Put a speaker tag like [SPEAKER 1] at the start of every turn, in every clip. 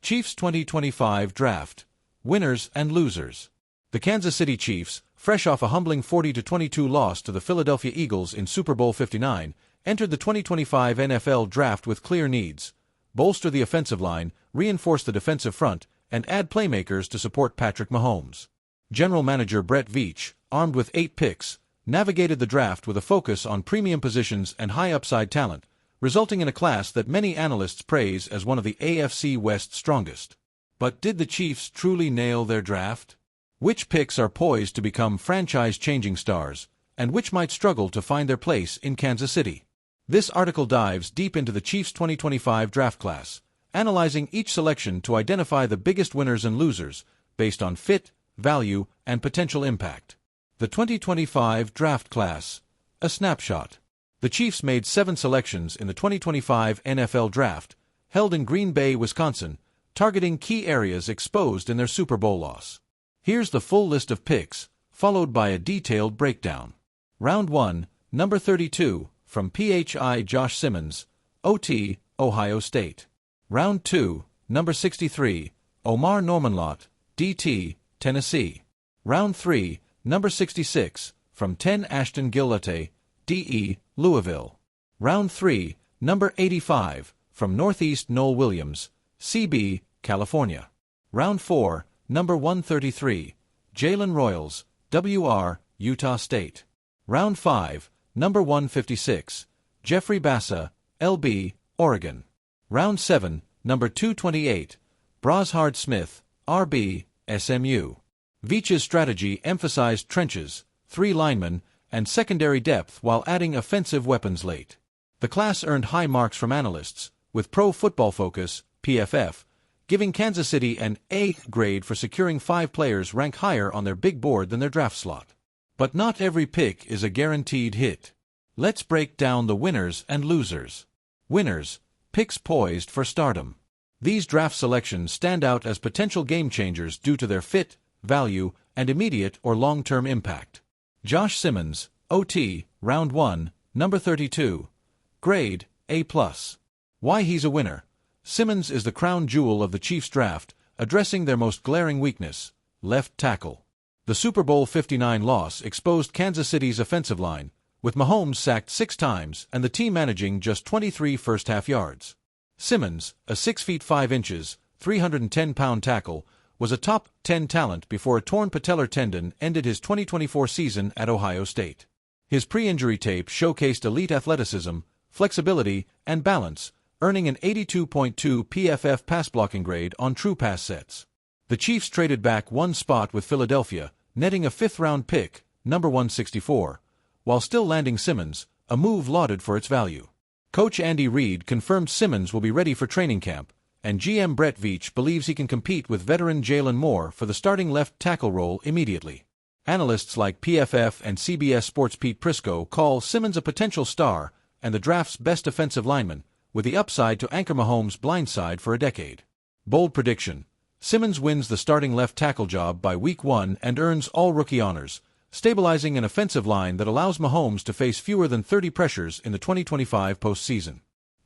[SPEAKER 1] Chiefs 2025 Draft. Winners and losers. The Kansas City Chiefs, fresh off a humbling 40-22 loss to the Philadelphia Eagles in Super Bowl 59, entered the 2025 NFL Draft with clear needs: bolster the offensive line, reinforce the defensive front, and add playmakers to support Patrick Mahomes. General Manager Brett Veach, armed with 8 picks, navigated the draft with a focus on premium positions and high-upside talent, resulting in a class that many analysts praise as one of the AFC West's strongest. But did the Chiefs truly nail their draft? Which picks are poised to become franchise-changing stars, and which might struggle to find their place in Kansas City? This article dives deep into the Chiefs' 2025 draft class, analyzing each selection to identify the biggest winners and losers based on fit, value, and potential impact. The 2025 draft class. A snapshot. The Chiefs made 7 selections in the 2025 NFL Draft, held in Green Bay, Wisconsin, targeting key areas exposed in their Super Bowl loss. Here's the full list of picks, followed by a detailed breakdown. Round 1, number 32, from PHI Josh Simmons, OT, Ohio State. Round 2, number 63, Omar Normanlot, DT, Tennessee. Round 3, number 66, from 10 Ashton Gillette, DE, Louisville. Round 3, number 85, from Northeast Noel Williams, CB, California. Round 4, number 133, Jalen Royals, WR, Utah State. Round 5, number 156, Jeffrey Bassa, LB, Oregon. Round 7, number 228, Brashard Smith, RB, SMU. Veach's strategy emphasized trenches, 3 linemen, and secondary depth while adding offensive weapons late. The class earned high marks from analysts, with Pro Football Focus, PFF, giving Kansas City an A grade for securing 5 players ranked higher on their big board than their draft slot. But not every pick is a guaranteed hit. Let's break down the winners and losers. Winners, picks poised for stardom. These draft selections stand out as potential game changers due to their fit, value, and immediate or long-term impact. Josh Simmons, OT, Round 1, number 32. Grade, A+. Why he's a winner. Simmons is the crown jewel of the Chiefs draft, addressing their most glaring weakness: left tackle. The Super Bowl 59 loss exposed Kansas City's offensive line, with Mahomes sacked 6 times and the team managing just 23 first-half yards. Simmons, a 6 feet 5 inches, 310-pound tackle, was a top 10 talent before a torn patellar tendon ended his 2024 season at Ohio State. His pre-injury tape showcased elite athleticism, flexibility, and balance, earning an 82.2 PFF pass-blocking grade on true pass sets. The Chiefs traded back 1 spot with Philadelphia, netting a 5th-round pick, number 164, while still landing Simmons, a move lauded for its value. Coach Andy Reid confirmed Simmons will be ready for training camp, and GM Brett Veach believes he can compete with veteran Jalen Moore for the starting left tackle role immediately. Analysts like PFF and CBS Sports' Pete Prisco call Simmons a potential star and the draft's best offensive lineman, with the upside to anchor Mahomes' blindside for a decade. Bold prediction: Simmons wins the starting left tackle job by Week 1 and earns all-rookie honors, stabilizing an offensive line that allows Mahomes to face fewer than 30 pressures in the 2025 postseason.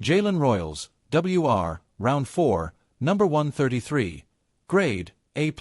[SPEAKER 1] Jalen Royals, WR, Round 4, number 133. Grade, A+.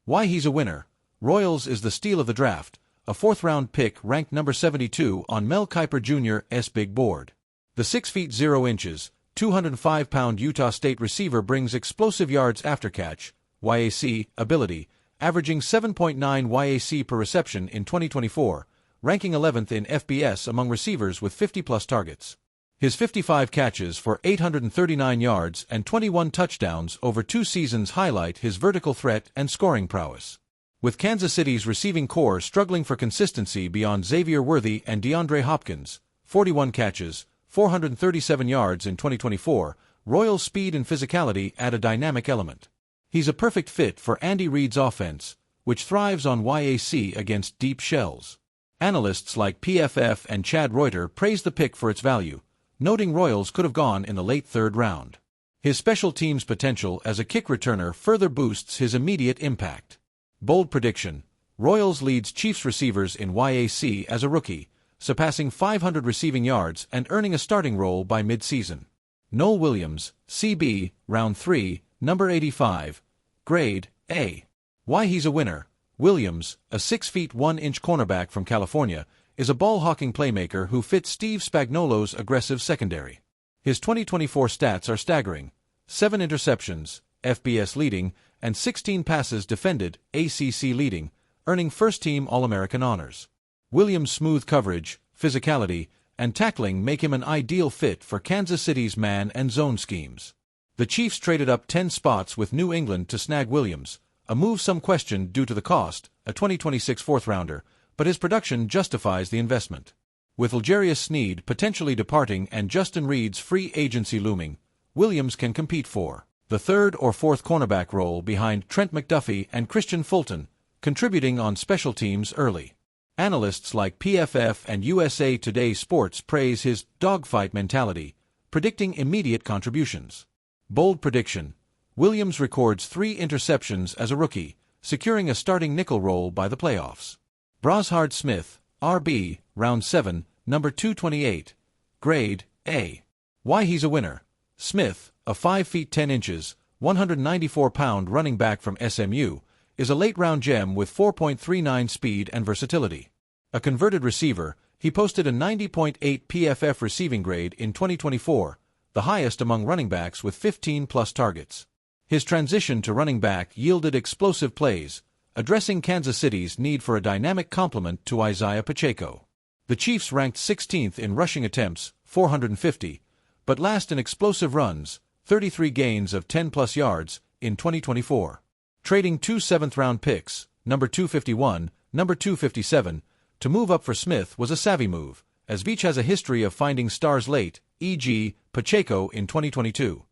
[SPEAKER 1] Why he's a winner. Royals is the steal of the draft, a 4th-round pick ranked number 72 on Mel Kiper Jr.'s big board. The 6 feet 0 inches, 205-pound Utah State receiver brings explosive yards after catch, YAC, ability, averaging 7.9 YAC per reception in 2024, ranking 11th in FBS among receivers with 50-plus targets. His 55 catches for 839 yards and 21 touchdowns over 2 seasons highlight his vertical threat and scoring prowess. With Kansas City's receiving core struggling for consistency beyond Xavier Worthy and DeAndre Hopkins, 41 catches, 437 yards in 2024, Royals' speed and physicality add a dynamic element. He's a perfect fit for Andy Reid's offense, which thrives on YAC against deep shells. Analysts like PFF and Chad Reuter praise the pick for its value, noting Royals could have gone in the late 3rd round. His special teams potential as a kick returner further boosts his immediate impact. Bold prediction: Royals leads Chiefs receivers in YAC as a rookie, surpassing 500 receiving yards and earning a starting role by mid-season. Noel Williams, CB, Round 3, number 85. Grade A. Why he's a winner. Williams, a 6 feet 1 inch cornerback from California, is a ball-hawking playmaker who fits Steve Spagnuolo's aggressive secondary. His 2024 stats are staggering: 7 interceptions, FBS leading, and 16 passes defended, ACC leading, earning first-team All-American honors. Williams' smooth coverage, physicality, and tackling make him an ideal fit for Kansas City's man and zone schemes. The Chiefs traded up 10 spots with New England to snag Williams, a move some questioned due to the cost, a 2026 fourth-rounder, but his production justifies the investment. With L'Jarius Sneed potentially departing and Justin Reid's free agency looming, Williams can compete for the third or fourth cornerback role behind Trent McDuffie and Christian Fulton, contributing on special teams early. Analysts like PFF and USA Today Sports praise his dogfight mentality, predicting immediate contributions. Bold prediction: Williams records 3 interceptions as a rookie, securing a starting nickel role by the playoffs. Brashard Smith, RB, round 7, number 228. Grade A. Why he's a winner. Smith, a 5 feet 10 inches, 194-pound running back from SMU, is a late-round gem with 4.39 speed and versatility. A converted receiver, he posted a 90.8 PFF receiving grade in 2024, the highest among running backs with 15-plus targets. His transition to running back yielded explosive plays, addressing Kansas City's need for a dynamic complement to Isaiah Pacheco. The Chiefs ranked 16th in rushing attempts, 450, but last in explosive runs, 33 gains of 10-plus yards, in 2024. Trading 2 seventh-round picks, number 251, number 257, to move up for Smith was a savvy move, as Veach has a history of finding stars late, e.g., Pacheco in 2022.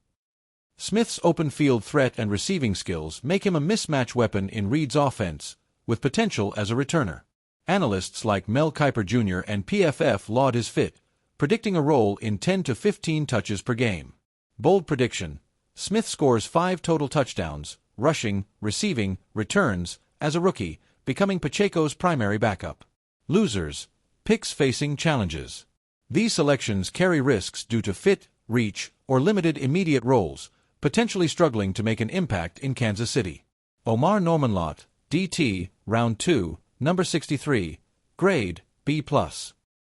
[SPEAKER 1] Smith's open field threat and receiving skills make him a mismatch weapon in Reid's offense, with potential as a returner. Analysts like Mel Kiper Jr. and PFF laud his fit, predicting a role in 10 to 15 touches per game. Bold prediction: Smith scores 5 total touchdowns, rushing, receiving, returns, as a rookie, becoming Pacheco's primary backup. Losers: picks facing challenges. These selections carry risks due to fit, reach, or limited immediate roles, potentially struggling to make an impact in Kansas City. Omar Normanlott, DT, round 2, number 63, grade B+.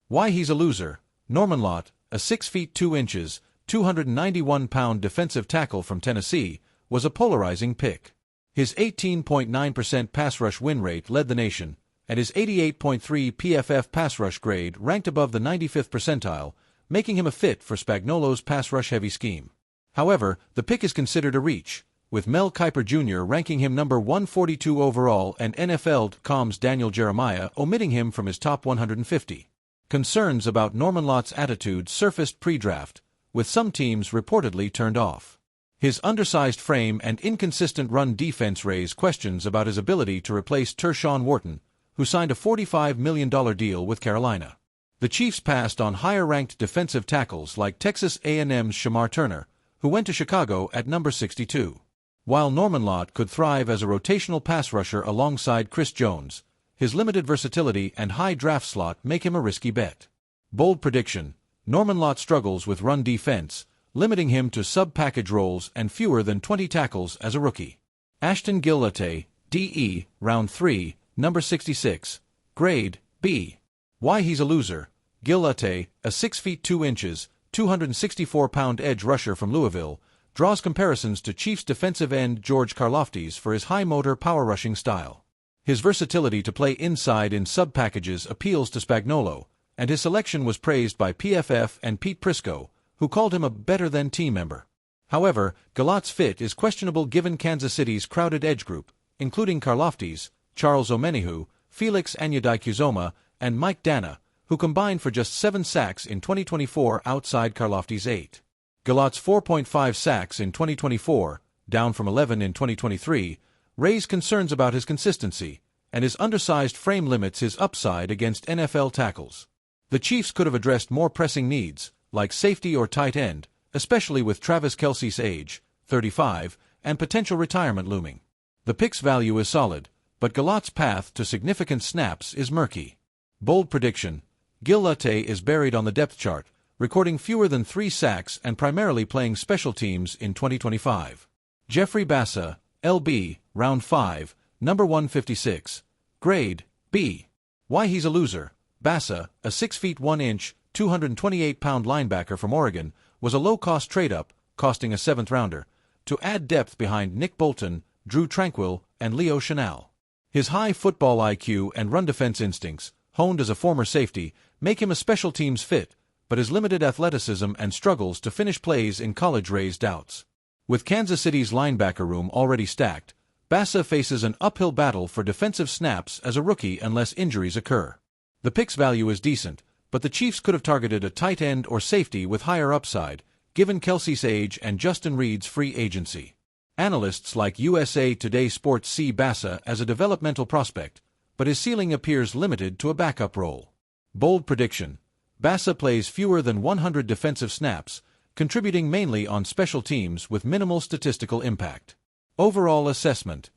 [SPEAKER 1] Why he's a loser. Normanlott, a 6 feet 2 inches, 291-pound defensive tackle from Tennessee, was a polarizing pick. His 18.9% pass rush win rate led the nation, and his 88.3 PFF pass rush grade ranked above the 95th percentile, making him a fit for Spagnuolo's pass rush-heavy scheme. However, the pick is considered a reach, with Mel Kiper Jr. ranking him number 142 overall and NFL.com's Daniel Jeremiah omitting him from his top 150. Concerns about Normanlott's attitude surfaced pre-draft, with some teams reportedly turned off. His undersized frame and inconsistent run defense raise questions about his ability to replace Tershawn Wharton, who signed a $45 million deal with Carolina. The Chiefs passed on higher-ranked defensive tackles like Texas A&M's Shamar Turner, who went to Chicago at number 62. While Normanlott could thrive as a rotational pass rusher alongside Chris Jones, his limited versatility and high draft slot make him a risky bet. Bold prediction: Normanlott struggles with run defense, limiting him to sub-package roles and fewer than 20 tackles as a rookie. Ashton Gillette, DE, round 3, number 66, grade B. Why he's a loser. Gillette, a 6 feet 2 inches, 264-pound edge rusher from Louisville, draws comparisons to Chiefs defensive end George Karlaftis for his high-motor power-rushing style. His versatility to play inside in sub-packages appeals to Spagnuolo, and his selection was praised by PFF and Pete Prisco, who called him a better-than-team member. However, Gillette's fit is questionable given Kansas City's crowded edge group, including Karlaftis, Charles Omenihu, Felix Anyadikuzoma, and Mike Dana, who combined for just 7 sacks in 2024 outside Karlaftis' 8. Gillette's 4.5 sacks in 2024, down from 11 in 2023, raise concerns about his consistency, and his undersized frame limits his upside against NFL tackles. The Chiefs could have addressed more pressing needs, like safety or tight end, especially with Travis Kelce's age, 35, and potential retirement looming. The pick's value is solid, but Gillette's path to significant snaps is murky. Bold prediction: Gillette is buried on the depth chart, recording fewer than 3 sacks and primarily playing special teams in 2025. Jeffrey Bassa, LB, Round 5, Number 156. Grade, B. Why he's a loser. Bassa, a 6 feet 1 inch, 228-pound linebacker from Oregon, was a low-cost trade-up, costing a 7th rounder, to add depth behind Nick Bolton, Drew Tranquill, and Leo Chenal. His high football IQ and run defense instincts, honed as a former safety, make him a special teams fit, but his limited athleticism and struggles to finish plays in college raise doubts. With Kansas City's linebacker room already stacked, Bassa faces an uphill battle for defensive snaps as a rookie unless injuries occur. The pick's value is decent, but the Chiefs could have targeted a tight end or safety with higher upside, given Kelsey's age and Justin Reed's free agency. Analysts like USA Today Sports see Bassa as a developmental prospect, but his ceiling appears limited to a backup role. Bold prediction: Bassa plays fewer than 100 defensive snaps, contributing mainly on special teams with minimal statistical impact. Overall assessment: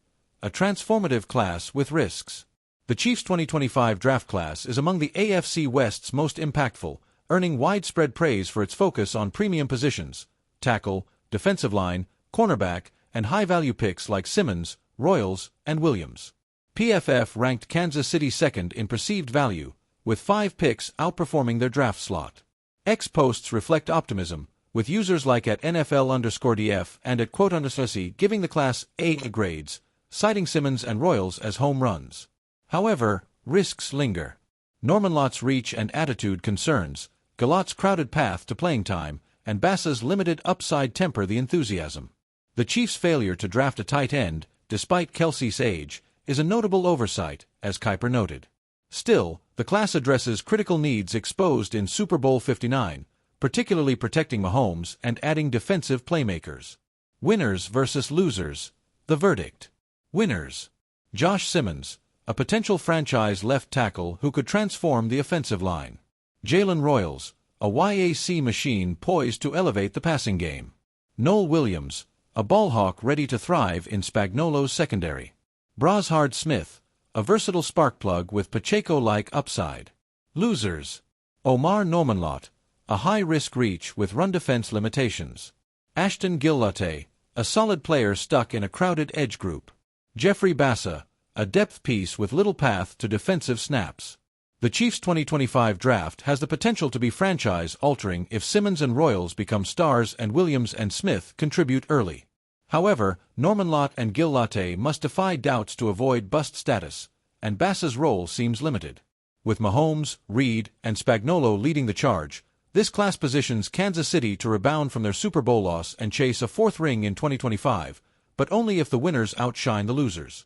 [SPEAKER 1] a transformative class with risks. The Chiefs' 2025 draft class is among the AFC West's most impactful, earning widespread praise for its focus on premium positions, tackle, defensive line, cornerback, and high-value picks like Simmons, Royals, and Williams. PFF ranked Kansas City second in perceived value, with 5 picks outperforming their draft slot. X posts reflect optimism, with users like at NFL_DF and at @_C giving the class A grades, citing Simmons and Royals as home runs. However, risks linger. Norman Lott's reach and attitude concerns, Galot's crowded path to playing time, and Bassa's limited upside temper the enthusiasm. The Chiefs' failure to draft a tight end, despite Kelsey's age, is a notable oversight, as Kiper noted. Still, the class addresses critical needs exposed in Super Bowl 59, particularly protecting Mahomes and adding defensive playmakers. Winners versus losers. The verdict. Winners. Josh Simmons, a potential franchise left tackle who could transform the offensive line. Jalen Royals, a YAC machine poised to elevate the passing game. Noel Williams, a ballhawk ready to thrive in Spagnuolo's secondary. Brashard Smith, a versatile sparkplug with Pacheco-like upside. Losers. Omar Normanlott, a high-risk reach with run defense limitations. Ashton Gillotte, a solid player stuck in a crowded edge group. Jeffrey Bassa, a depth piece with little path to defensive snaps. The Chiefs' 2025 draft has the potential to be franchise-altering if Simmons and Royals become stars and Williams and Smith contribute early. However, Normanlott and Gillotte must defy doubts to avoid bust status, and Bassa's role seems limited. With Mahomes, Reed, and Spagnuolo leading the charge, this class positions Kansas City to rebound from their Super Bowl loss and chase a 4th ring in 2025, but only if the winners outshine the losers.